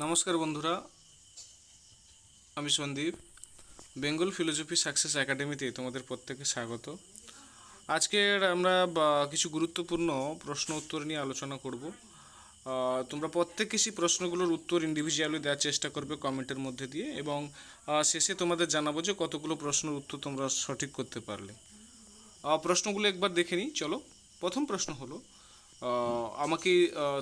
নমস্কার বন্ধুরা, আমি সন্দীপ। বেঙ্গল ফিলোসফি সাকসেস একাডেমিতে তোমাদের প্রত্যেককে স্বাগত। আজকের আমরা কিছু গুরুত্বপূর্ণ প্রশ্ন উত্তর নিয়ে আলোচনা করব। তোমরা প্রত্যেকে সেই প্রশ্নগুলোর উত্তর ইন্ডিভিজুয়ালি দেওয়ার চেষ্টা করবে কমেন্টের মধ্যে দিয়ে, এবং শেষে তোমাদের জানাবো যে কতগুলো প্রশ্নের উত্তর তোমরা সঠিক করতে পারলে। প্রশ্নগুলো একবার দেখে নিই, চলো। প্রথম প্রশ্ন হলো, আমাকে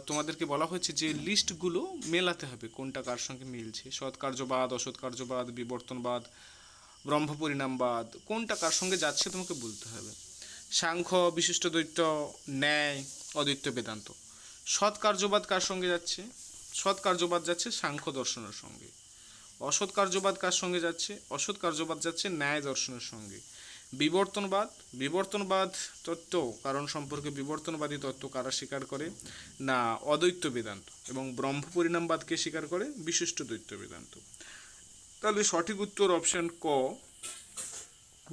তোমাদেরকে বলা হয়েছে যে লিস্টগুলো মেলাতে হবে, কোনটা কার সঙ্গে মিলছে। সৎকার্যবাদ, অসৎকার্যবাদ, বিবর্তনবাদ, ব্রহ্মপরিণামবাদ, কোনটা কার সঙ্গে যাচ্ছে তোমাকে বলতে হবে। সাংখ্য, বিশিষ্ট দ্বৈত, ন্যায়, অদ্বৈত বেদান্ত। সৎকার্যবাদ কার সঙ্গে যাচ্ছে? সৎকার্যবাদ যাচ্ছে সাংখ্য দর্শনের সঙ্গে। অসৎকার্যবাদ কার সঙ্গে যাচ্ছে? অসৎকার্যবাদ যাচ্ছে ন্যায় দর্শনের সঙ্গে। বিবর্তনবাদ, বিবর্তনবাদ তত্ত্ব কারণ সম্পর্কে বিবর্তনবাদী তত্ত্ব কারা স্বীকার করে? না, অদ্বৈত বেদান্ত। এবং ব্রহ্ম পরিণামবাদকে স্বীকার করে বিশিষ্ট দ্বৈত বেদান্ত। তাহলে সঠিক উত্তর অপশান ক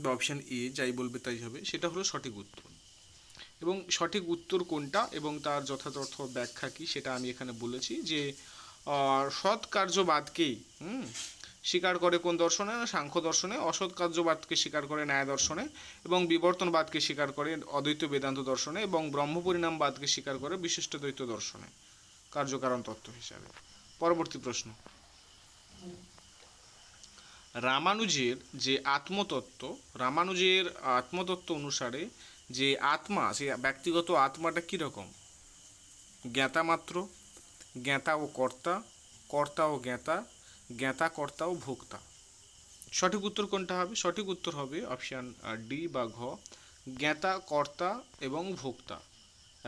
বা অপশান এ, যাই বলবে তাই হবে, সেটা হলো সঠিক উত্তর। এবং সঠিক উত্তর কোনটা এবং তার যথাযথ ব্যাখ্যা কী সেটা আমি এখানে বলেছি যে সৎ কার্যবাদকেই স্বীকার করে কোন দর্শনে? না, সাংখ্য দর্শনে। অসৎ কার্যবাদকে স্বীকার করে ন্যায় দর্শনে, এবং বিবর্তনবাদকে স্বীকার করে অদ্বৈত বেদান্ত দর্শনে, এবং ব্রহ্মপরিণামবাদকে স্বীকার করে বিশিষ্ট দ্বৈত দর্শনে কার্যকারণ তত্ত্ব হিসাবে। পরবর্তী প্রশ্ন, রামানুজের যে আত্মতত্ত্ব, রামানুজের আত্মতত্ত্ব অনুসারে যে আত্মা, সেই ব্যক্তিগত আত্মাটা কীরকম? জ্ঞাতা মাত্র, জ্ঞাতা ও কর্তা, কর্তা ও জ্ঞাতা, জ্ঞাতা কর্তা ও ভোক্তা। সঠিক উত্তর কোনটা হবে? সঠিক উত্তর হবে অপশান ডি বা ঘ, জ্ঞাতা, কর্তা এবং ভোক্তা।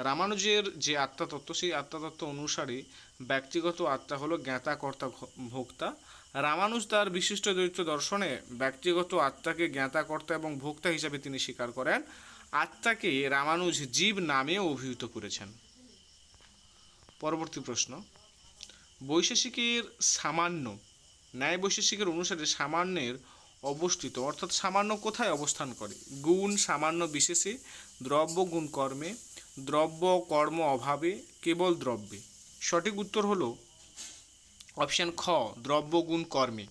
রামানুজের যে আত্মাতত্ত্ব, সেই আত্মাতত্ত্ব অনুসারে ব্যক্তিগত আত্মা হলো জ্ঞাতা, কর্তা, ভোক্তা। রামানুজ তার বিশিষ্ট দ্বৈত দর্শনে ব্যক্তিগত আত্মাকে জ্ঞাতা, কর্তা এবং ভোক্তা হিসাবে তিনি স্বীকার করেন। আত্মাকে রামানুজ জীব নামেও অভিহিত করেছেন। পরবর্তী প্রশ্ন, বৈশেষিকের সামান্য, ন্যায় বৈশেষিকের অনুসারে সামান্যের অবস্থিত, অর্থাৎ সামান্য কোথায় অবস্থান করে? গুণ সামান্য বিশেষে, দ্রব্য গুণ কর্মে, দ্রব্য কর্ম অভাবে, কেবল দ্রব্যে। সঠিক উত্তর হলো অপশান খ, দ্রব্য গুণ কর্মে।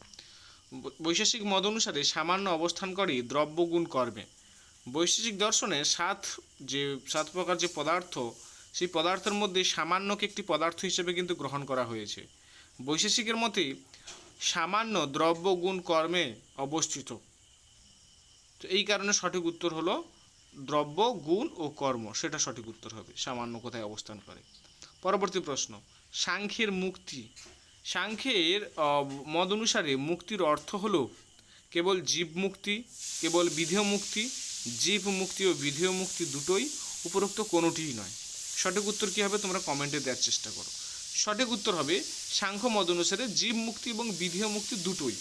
বৈশেষিক মত অনুসারে সামান্য অবস্থান করে দ্রব্য গুণ কর্মে। বৈশেষিক দর্শনে সাত প্রকার যে পদার্থ, সেই পদার্থের মধ্যে সামান্যকে একটি পদার্থ হিসেবে কিন্তু গ্রহণ করা হয়েছে। বৈশেষিকের মতে সামান্য দ্রব্য গুণ কর্মে অবস্থিত। তো এই কারণে সঠিক উত্তর হলো দ্রব্য গুণ ও কর্ম, সেটা সঠিক উত্তর হবে, সামান্য কোথায় অবস্থান করে। পরবর্তী প্রশ্ন, সাংখ্যের মুক্তি, সাংখ্যের মত অনুসারে মুক্তির অর্থ হলো কেবল জীব মুক্তি, কেবল বিধেয় মুক্তি, জীব মুক্তি ও বিধেয় মুক্তি দুটোই, উপরোক্ত কোনোটিই নয়। সঠিক উত্তর কী হবে তোমরা কমেন্টে দেওয়ার চেষ্টা করো। সঠিক উত্তর হবে সাংখ্য মত অনুসারে জীব মুক্তি এবং বিধেয় মুক্তি দুটোই।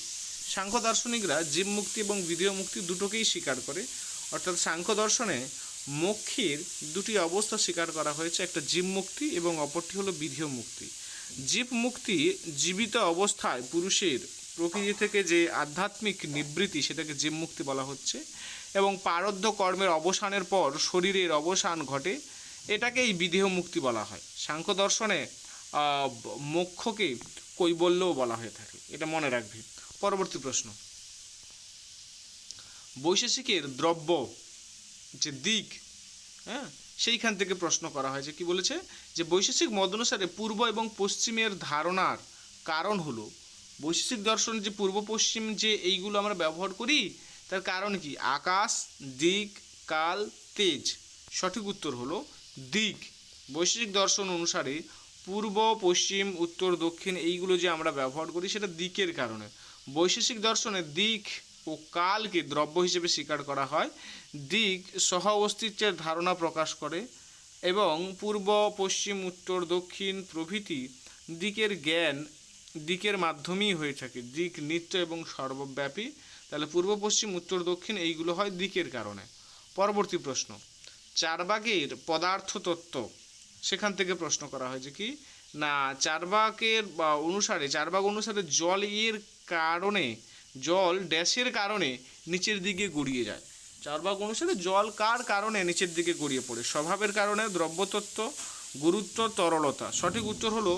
সাংখ্য দার্শনিকরা জীব মুক্তি এবং বিধেয় মুক্তি দুটোকেই স্বীকার করে, অর্থাৎ সাংখ্য দর্শনে মোক্ষের দুটি অবস্থা স্বীকার করা হয়েছে, একটা জীব মুক্তি এবং অপরটি হলো বিধেয় মুক্তি। জীব মুক্তি জীবিত অবস্থায় পুরুষের প্রকৃতি থেকে যে আধ্যাত্মিক নিবৃত্তি, সেটাকে জীব মুক্তি বলা হচ্ছে, এবং পারদ্ধ কর্মের অবসানের পর শরীরের অবসান ঘটে, এটাকেই বিধেয় মুক্তি বলা হয়। সাংখ্য দর্শনে মোক্ষকে কৈবল্যও বলা হয়ে থাকে, এটা মনে রাখবে। পরবর্তী প্রশ্ন, বৈশেষিকের দ্রব্য যে দিক, সেইখান থেকে প্রশ্ন করা হয়েছে। কি বলেছে? যে বৈশেষিক মত অনুসারে পূর্ব এবং পশ্চিমের ধারণার কারণ হলো, বৈশেষিক দর্শন যে পূর্ব পশ্চিম যে এইগুলো আমরা ব্যবহার করি, তার কারণ কি? আকাশ, দিক, কাল, তেজ। সঠিক উত্তর হলো দিক। বৈশেষিক দর্শন অনুসারে পূর্ব, পশ্চিম, উত্তর, দক্ষিণ এইগুলো যে আমরা ব্যবহার করি, সেটা দিকের কারণে। বৈশেষিক দর্শনে দিক ও কালকে দ্রব্য হিসেবে স্বীকার করা হয়। দিক সহ অস্তিত্বের ধারণা প্রকাশ করে, এবং পূর্ব, পশ্চিম, উত্তর, দক্ষিণ প্রভৃতি দিকের জ্ঞান দিকের মাধ্যমেই হয়ে থাকে। দিক নিত্য এবং সর্বব্যাপী। তাহলে পূর্ব, পশ্চিম, উত্তর, দক্ষিণ এইগুলো হয় দিকের কারণে। পরবর্তী প্রশ্ন, চার্বাকের পদার্থ তত্ত্ব, সেখান থেকে প্রশ্ন করা হয়েছে কি না, চার্বাক অনুসারে জল এর কারণে, জল ড্যাশের কারণে নিচের দিকে গড়িয়ে যায়। চার্বাক অনুসারে জল কার কারণে নিচের দিকে গড়িয়ে পড়ে? স্বভাবের কারণে, দ্রব্যতত্ত্ব, গুরুত্ব, তরলতা। সঠিক উত্তর হলো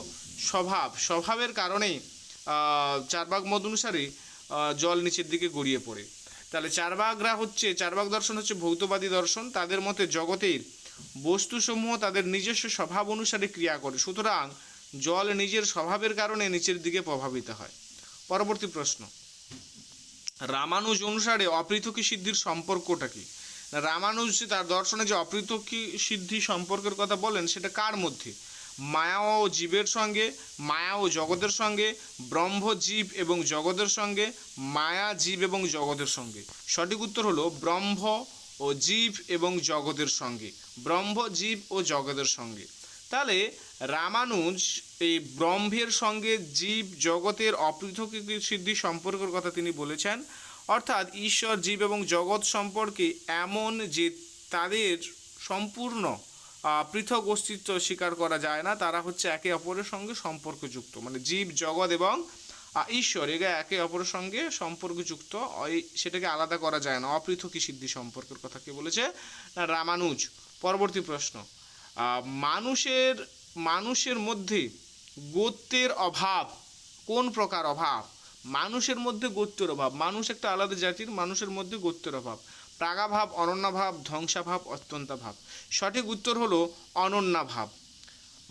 স্বভাবের কারণে চার্বাক মত অনুসারে জল নিচের দিকে গড়িয়ে পড়ে। তাহলে চার্বাক দর্শন হচ্ছে ভৌতবাদী দর্শন। তাদের মতে জগতের বস্তুসমূহ তাদের নিজস্ব স্বভাব অনুসারে ক্রিয়া করে, সুতরাং জল নিজের স্বভাবের কারণে নিচের দিকে প্রভাবিত হয়। পরবর্তী প্রশ্ন, রামানুজ অনুসারে অপৃথকী সিদ্ধির সম্পর্কটা কি? রামানুজ তার দর্শনে যে অপৃথকী সিদ্ধি সম্পর্কের কথা বলেন সেটা কার মধ্যে? মায়া ও জীবের সঙ্গে, মায়া ও জগতের সঙ্গে, ব্রহ্ম জীব এবং জগতের সঙ্গে, মায়া জীব এবং জগতের সঙ্গে। সঠিক উত্তর হলো ব্রহ্ম ও জীব এবং জগতের সঙ্গে, ব্রহ্ম জীব ও জগতের সঙ্গে। তাহলে রামানুজ এই ব্রহ্মের সঙ্গে জীব জগতের অপৃথকী সিদ্ধি সম্পর্কের কথা তিনি বলেছেন, অর্থাৎ ঈশ্বর জীব এবং জগৎ সম্পর্কে এমন যে তাদের সম্পূর্ণ পৃথক অস্তিত্ব স্বীকার করা যায় না, তারা হচ্ছে একে অপরের সঙ্গে সম্পর্কযুক্ত, মানে জীব জগৎ এবং ঈশ্বর এরা একে অপরের সঙ্গে সম্পর্কযুক্ত, সেটাকে আলাদা করা যায় না। অপৃথকী সিদ্ধি সম্পর্কের কথা কে বলেছে? না, রামানুজ। পরবর্তী প্রশ্ন, মানুষের মধ্যে গোত্রের অভাব কোন প্রকার অভাব? মানুষের মধ্যে গোত্রের অভাব, মানুষ একটা আলাদা জাতির, মানুষের মধ্যে গোত্রের অভাব। প্রাগাভাব, অনন্যাভাব, ধ্বংসাভাব, অত্যন্তাভাব। সঠিক উত্তর হলো অনন্যাভাব।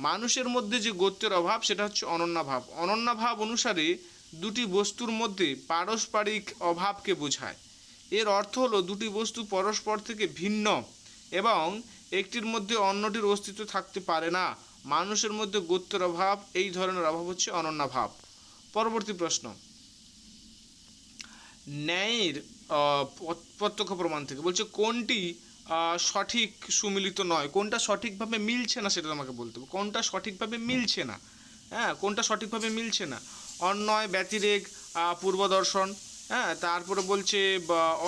মানুষের মধ্যে যে গোত্রের অভাব সেটা হচ্ছে অনন্যাভাব। অনন্যাভাব অনুসারে দুটি বস্তুর মধ্যে পারস্পরিক অভাবকে বোঝায়। এর অর্থ হলো দুটি বস্তু পরস্পর থেকে ভিন্ন এবং একটির মধ্যে অন্যটির অস্তিত্ব থাকতে পারে না। মানুষের মধ্যে গোত্রের অভাব, এই ধরনের অভাব হচ্ছে অনন্যাভাব। পরবর্তী প্রশ্ন, ন্যায়ের প্রত্যক্ষ প্রমাণ থেকে বলছে কোনটি সঠিক সুমিলিত নয়, কোনটা সঠিকভাবে মিলছে না সেটা আমাকে বলতে হবে। কোনটা সঠিকভাবে মিলছে না? হ্যাঁ, কোনটা সঠিকভাবে মিলছে না? অন্যয় ব্যতিরেক পূর্বদর্শন, হ্যাঁ, তারপরে বলছে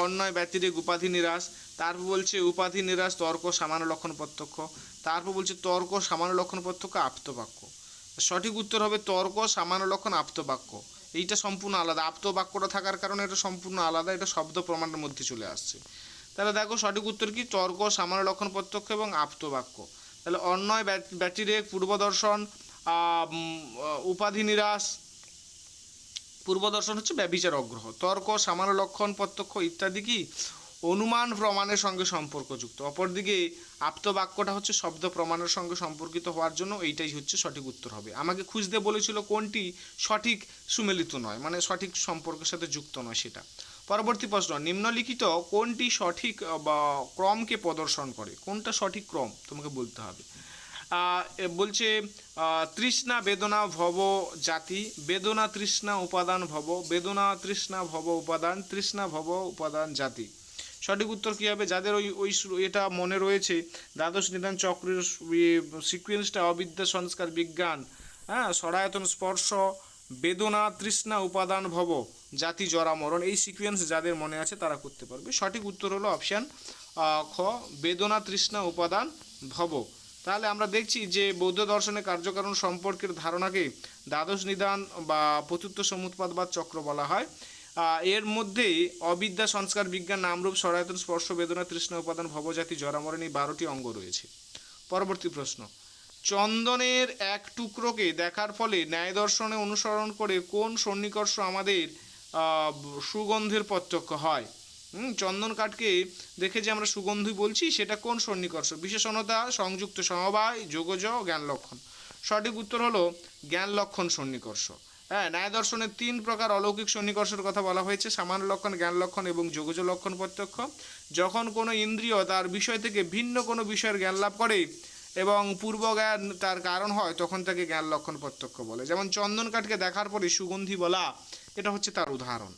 অন্যয় ব্যতিরেক উপাধি নিরাশ, তারপর বলছে উপাধি নিরাশ তর্ক সামান্য লক্ষণ প্রত্যক্ষ, তারপর বলছে তর্ক সামান্য লক্ষণ প্রত্যক্ষ আপ্তবাক্য। সঠিক উত্তর হবে তর্ক সামান্য লক্ষণ আপ্তবাক্য। এইটা সম্পূর্ণ আলাদা, আপ্তবাক্যটা থাকার কারণে এটা সম্পূর্ণ আলাদা, এটা শব্দ প্রমাণের মধ্যে চলে আসছে। তাহলে দেখো সঠিক উত্তর কি? তর্ক সামান্য লক্ষণ প্রত্যক্ষ এবং আপ্তবাক্য। তাহলে অন্যয় ব্যতিরেক পূর্বদর্শন, উপাধি নিরাশ, পূর্বদর্শন হচ্ছে ব্যভিচার অগ্রহ, তর্ক সামান্য লক্ষণ প্রত্যক্ষ ইত্যাদি কি অনুমান প্রমাণের সঙ্গে সম্পর্কযুক্ত। অপরদিকে আপ্তবাক্যটা হচ্ছে শব্দ প্রমাণের সঙ্গে সম্পর্কিত হওয়ার জন্য এইটাই হচ্ছে সঠিক উত্তর হবে। আমাকে খুঁজতে বলেছিল কোনটি সঠিক সুমেলিত নয়, মানে সঠিক সম্পর্কের সাথে যুক্ত নয় সেটা। পরবর্তী প্রশ্ন, নিম্নলিখিত কোনটি সঠিক বা ক্রমকে প্রদর্শন করে? কোনটা সঠিক ক্রম তোমাকে বলতে হবে। বলছে তৃষ্ণা বেদনা ভব জাতি, বেদনা তৃষ্ণা উপাদান ভব, বেদনা তৃষ্ণা ভব উপাদান, তৃষ্ণা ভব উপাদান জাতি। সঠিক উত্তর কী হবে? যাদের ওই এটা মনে রয়েছে দ্বাদশ নিদান চক্রের সিকুয়েন্সটা, অবিদ্যা সংস্কার বিজ্ঞান, হ্যাঁ, সরায়তন স্পর্শ, বেদনা তৃষ্ণা উপাদান ভব জাতি জরা মরণ, এই সিকুয়েন্স যাদের মনে আছে তারা করতে পারবে। সঠিক উত্তর হলো অপশান খ, বেদনা তৃষ্ণা উপাদান ভব। তাহলে আমরা দেখছি যে বৌদ্ধ দর্শনে কার্যকারণ সম্পর্কের ধারণাকে দ্বাদশ নিদান বা পতুত্ব সমুৎপাদবাদ চক্র বলা হয়। এর মধ্যে অবিদ্যা সংস্কার বিজ্ঞান নামরূপ সরায়তন স্পর্শ বেদনা তৃষ্ণা উপাদান ভবজাতি জরামরণ এই 12টি অঙ্গ রয়েছে। পরবর্তী প্রশ্ন, চন্দনের এক টুকরোকে দেখার ফলে ন্যায় দর্শনে অনুসরণ করে কোন সন্নিকর্ষ আমাদের সুগন্ধের প্রত্যক্ষ হয়? চন্দন কাঠকে দেখে যে আমরা সুগন্ধি বলছি সেটা কোন সন্নিকর্ষ? বিশেষণতা, সংযুক্ত সমবায়, যোগজ, জ্ঞান লক্ষণ। সঠিক উত্তর হলো জ্ঞান লক্ষণ সন্নিকর্ষ। হ্যাঁ, ন্যায় দর্শনের 3 প্রকার অলৌকিক সন্নিকর্ষের কথা বলা হয়েছে, সামান্য লক্ষণ, জ্ঞান লক্ষণ এবং যোগজ লক্ষণ প্রত্যক্ষ। যখন কোনো ইন্দ্রিয় তার বিষয় থেকে ভিন্ন কোনো বিষয়ের জ্ঞান লাভ করে এবং পূর্ব জ্ঞান তার কারণ হয় তখন তাকে জ্ঞান লক্ষণ প্রত্যক্ষ বলে। যেমন চন্দন কাঠকে দেখার পরে সুগন্ধি বলা, এটা হচ্ছে তার উদাহরণ।